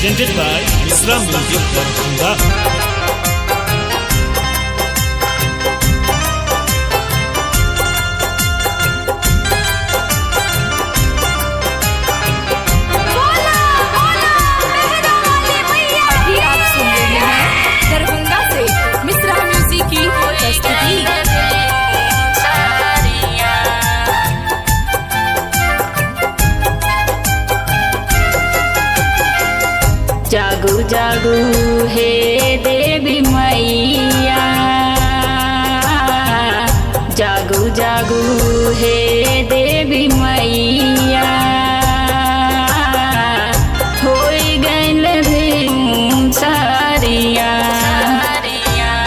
presented by Misra Music Darbhanga. जागू जागू हे देवी मैया, जागू जागू हे देवी मैया, होई गइल भिनसरिया,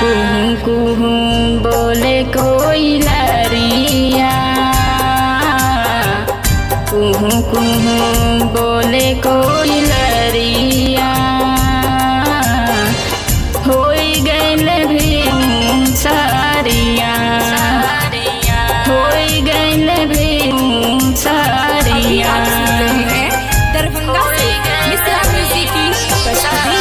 कुहू कुहू बोले कोई लरिया, कुहू कुहू बोले कोई लरिया, होई गइल भिनसरिया, होई गइल भिनसरिया। दरभंगा से मिश्रा म्यूजिक की प्रस्तुति।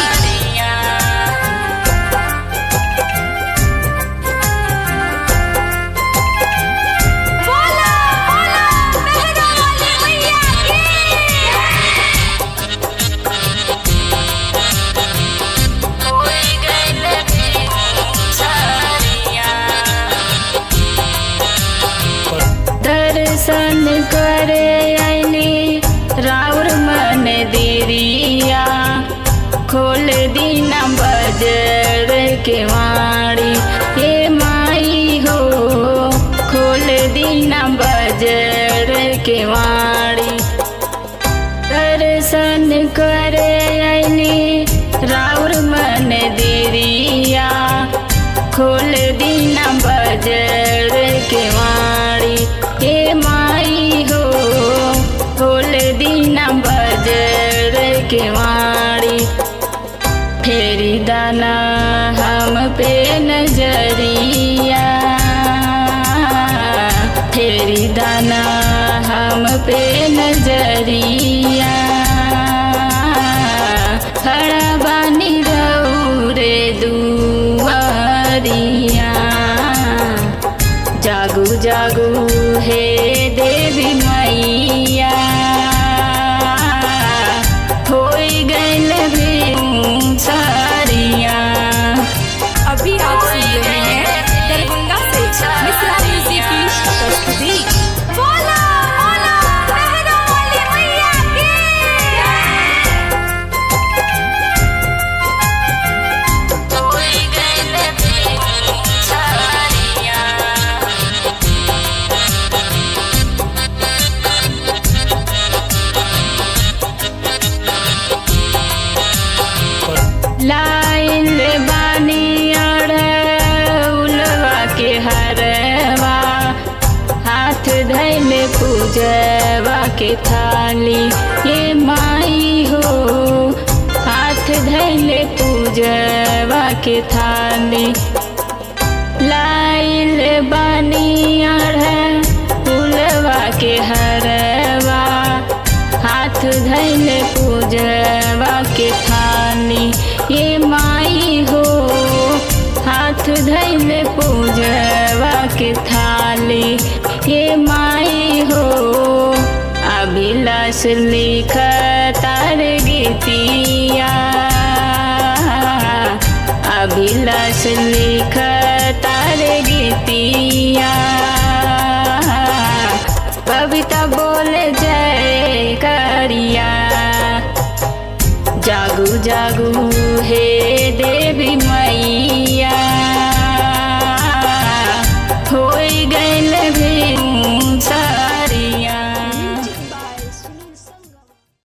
दर्शन करे आईनी राउर मन दिरिया, खोल दीना बजर के वाणी, ये माई हो खोल दीना बजर के वाणी। दर्शन करे आईनी राउर मन दिरिया, खोल दीना बजर के वाणी, हे माई हो खोल दीना बजर के वाणी। फेरी दाना हम पे नजरिया, फेरी दाना हम पे नजरिया, खड़ा बानी रौरे दुआरिया। जागू जागू हे देवी मैया, होई गइल भिनसरिया। अभी आप सुन रहे हैं दरभंगा से मिश्रा म्यूजिक की प्रस्तुति। लाइन बानी अड़उलवा के हरवा, हाथ धैल पूजवा के थाली, ये माई हो हाथ धैल पूजवा के थाली। लाइन बानी अड़उलवा के हरवा, हाथ धैल पूजवा के थाली, ये माई हो हाथ धैल पूजवा के थाली, ये माई हो। अभिलाष लिख तार गीतिया, अभिलाष लिख तार गीतिया।